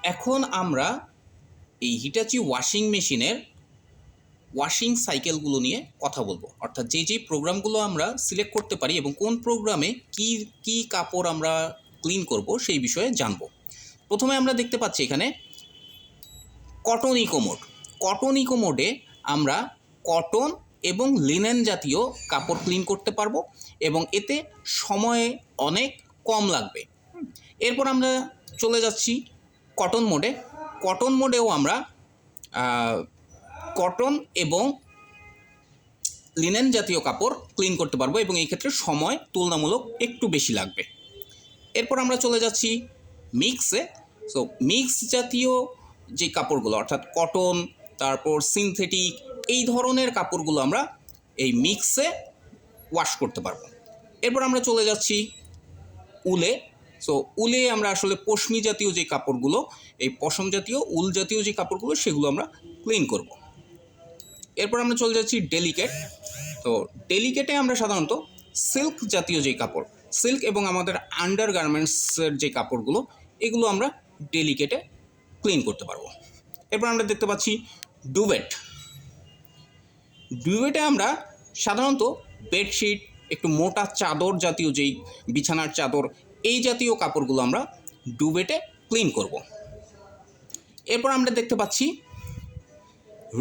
এখন আমরা এই হিটাচি ওয়াশিং মেশিনের ওয়াশিং সাইকেলগুলো নিয়ে কথা বলবো, অর্থাৎ যে প্রোগ্রামগুলো আমরা সিলেক্ট করতে পারি এবং কোন প্রোগ্রামে কি কাপড় আমরা ক্লিন করব সেই বিষয়ে জানবো। প্রথমে আমরা দেখতে পাচ্ছি এখানে cotton eco mode. Cotton eco মোডে আমরা কটন এবং লিনেন জাতীয় কাপড় ক্লিন করতে পারবো এবং এতে সময় অনেক কম লাগবে। এরপর আমরা চলে যাচ্ছি কটন মোডে। কটন মোডেও আমরা কটন এবং লিনেন জাতীয় কাপড় ক্লিন করতে পারবো এবং এই ক্ষেত্রে সময় তুলনামূলক একটু বেশি লাগবে। এরপর আমরা চলে যাচ্ছি মিক্সে। সো মিক্স জাতীয় যে কাপড়গুলো অর্থাৎ কটন, তারপর সিনথেটিক, এই ধরনের কাপড়গুলো আমরা এই মিক্সে ওয়াশ করতে পারবো। এরপর আমরা চলে যাচ্ছি উলে। সো উলে আমরা আসলে পশমি জাতীয় যে কাপড়গুলো, এই পশম জাতীয় উল জাতীয় যে কাপড়গুলো সেগুলো আমরা ক্লিন করব। এরপর আমরা চলে যাচ্ছি ডেলিকেট। তো ডেলিকেটে আমরা সাধারণত সিল্ক জাতীয় যে কাপড়, সিল্ক এবং আমাদের আন্ডার গার্মেন্টসের যে কাপড়গুলো, এগুলো আমরা ডেলিকেটে ক্লিন করতে পারবো। এরপর আমরা দেখতে পাচ্ছি ডুভেট। ডুভেটে আমরা সাধারণত বেডশিট, একটু মোটা চাদর জাতীয় যেই বিছানার চাদর, এই জাতীয় কাপড়গুলো আমরা ডুভেটে ক্লিন করব। এরপর আমরা দেখতে পাচ্ছি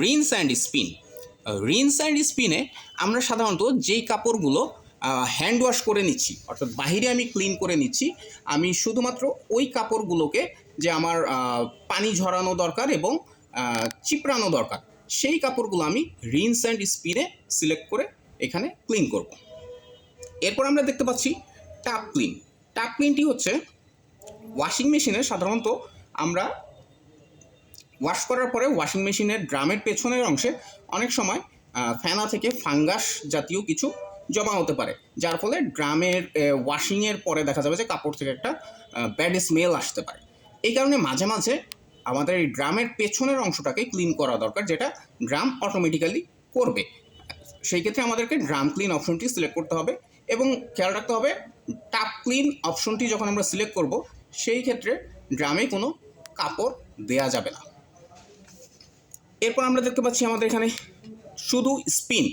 rinse and spin. Rinse and স্পিনে আমরা সাধারণত যেই কাপড়গুলো হ্যান্ড ওয়াশ করে নিচ্ছি, অর্থাৎ বাহিরে আমি ক্লিন করে নিচ্ছি, আমি শুধুমাত্র ওই কাপড়গুলোকে যে আমার পানি ঝরানো দরকার এবং চিপড়ানো দরকার, সেই কাপড়গুলো আমি রিন্স অ্যান্ড স্পিনে সিলেক্ট করে এখানে ক্লিন করব। এরপর আমরা দেখতে পাচ্ছি টাপ ক্লিন। টাপ ক্লিনটি হচ্ছে ওয়াশিং মেশিনে সাধারণত আমরা ওয়াশ করার পরে ওয়াশিং মেশিনের ড্রামের পেছনের অংশে অনেক সময় ফেনা থেকে ফাঙ্গাস জাতীয় কিছু জমা হতে পারে, যার ফলে ড্রামের ওয়াশিংয়ের পরে দেখা যাবে যে কাপড় থেকে একটা ব্যাড স্মেল আসতে পারে। এই কারণে মাঝে মাঝে আমাদের এই ড্রামের পেছনের অংশটাকে ক্লিন করা দরকার, যেটা ড্রাম অটোমেটিক্যালি করবে। সেই ক্ষেত্রে আমাদেরকে ড্রাম ক্লিন অপশনটি সিলেক্ট করতে হবে এবং খেয়াল রাখতে হবে টাপ ক্লিন অপশনটি যখন আমরা সিলেক্ট করব সেই ক্ষেত্রে ড্রামে কোনো কাপড় দেয়া যাবে না। এরপর আমরা দেখতে পাচ্ছি আমাদের এখানে শুধু স্পিন।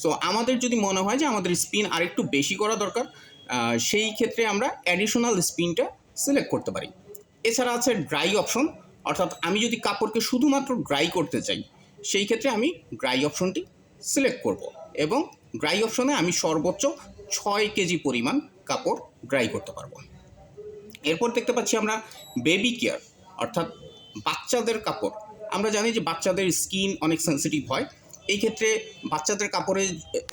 সো আমাদের যদি মনে হয় যে আমাদের স্পিন আরেকটু বেশি করা দরকার, সেই ক্ষেত্রে আমরা অ্যাডিশনাল স্পিনটা সিলেক্ট করতে পারি। এছাড়া আছে ড্রাই অপশন, অর্থাৎ আমি যদি কাপড়কে শুধুমাত্র ড্রাই করতে চাই সেই ক্ষেত্রে আমি ড্রাই অপশনটি সিলেক্ট করব এবং ড্রাই অপশনে আমি সর্বোচ্চ 6 কেজি পরিমাণ কাপড় ড্রাই করতে পারবো। এরপর দেখতে পাচ্ছি আমরা বেবি কেয়ার, অর্থাৎ বাচ্চাদের কাপড়। আমরা জানি যে বাচ্চাদের স্কিন অনেক সেন্সিটিভ হয়। এই ক্ষেত্রে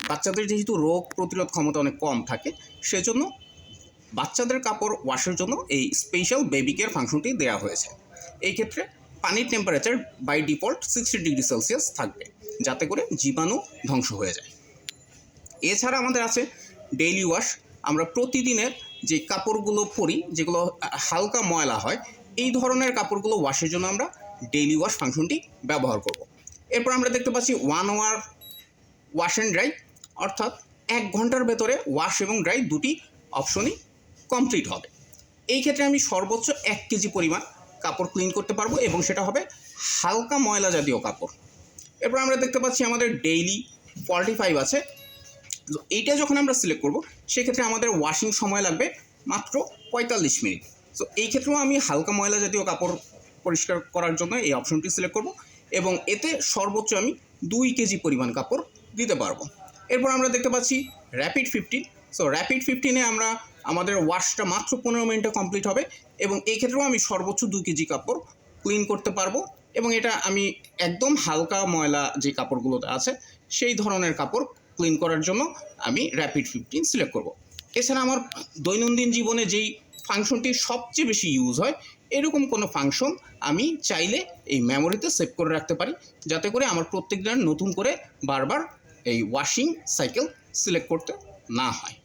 বাচ্চাদের যেহেতু রোগ প্রতিরোধ ক্ষমতা অনেক কম থাকে, সেজন্য বাচ্চাদের কাপড় ওয়াশের জন্য এই স্পেশাল বেবি কেয়ার ফাংশনটি দেওয়া হয়েছে। এই ক্ষেত্রে পানির temperature by default 60 degree Celsius থাকবে, যাতে করে জীবাণু ধ্বংস হয়ে যায়। এছাড়া আমাদের আছে ডেইলি ওয়াশ। আমরা প্রতিদিনের যে কাপড়গুলো পরি, যেগুলো হালকা ময়লা হয়, এই ধরনের কাপড়গুলো ওয়াশের জন্য আমরা ডেইলি ওয়াশ ফাংশনটি ব্যবহার করব। এরপর আমরা দেখতে পাচ্ছি 1 আওয়ার ওয়াশ অ্যান্ড ড্রাই, অর্থাৎ 1 ঘন্টার ভেতরে ওয়াশ এবং ড্রাই দুটি অপশনই কমপ্লিট হবে। এই ক্ষেত্রে আমি সর্বোচ্চ 1 কেজি পরিমাণ কাপড় ক্লিন করতে পারবো এবং সেটা হবে হালকা ময়লা জাতীয় কাপড়। এরপর আমরা দেখতে পাচ্ছি আমাদের ডেইলি 45 আছে। তো এইটা যখন আমরা সিলেক্ট করব সেক্ষেত্রে আমাদের ওয়াশিং সময় লাগবে মাত্র 45 মিনিট। সো এই ক্ষেত্রেও আমি হালকা ময়লা জাতীয় কাপড় পরিষ্কার করার জন্য এই অপশনটি সিলেক্ট করব এবং এতে সর্বোচ্চ আমি 2 কেজি পরিমাণ কাপড় দিতে পারবো। এরপর আমরা দেখতে পাচ্ছি র্যাপিড 15। সো র্যাপিড 15-এ আমরা আমাদের ওয়াশটা মাত্র 15 মিনিটে কমপ্লিট হবে এবং এই ক্ষেত্রেও আমি সর্বোচ্চ 2 কেজি কাপড় ক্লিন করতে পারবো এবং এটা আমি একদম হালকা ময়লা যে কাপড়গুলোতে আছে সেই ধরনের কাপড় ক্লিন করার জন্য আমি র্যাপিড 15 সিলেক্ট করব। এছাড়া আমার দৈনন্দিন জীবনে যেই ফাংশনটি সবচেয়ে বেশি ইউজ হয়, এরকম কোনো ফাংশন আমি চাইলে এই মেমোরিতে সেভ করে রাখতে পারি, যাতে করে আমার প্রত্যেক দিন নতুন করে বারবার এই ওয়াশিং সাইকেল সিলেক্ট করতে না হয়।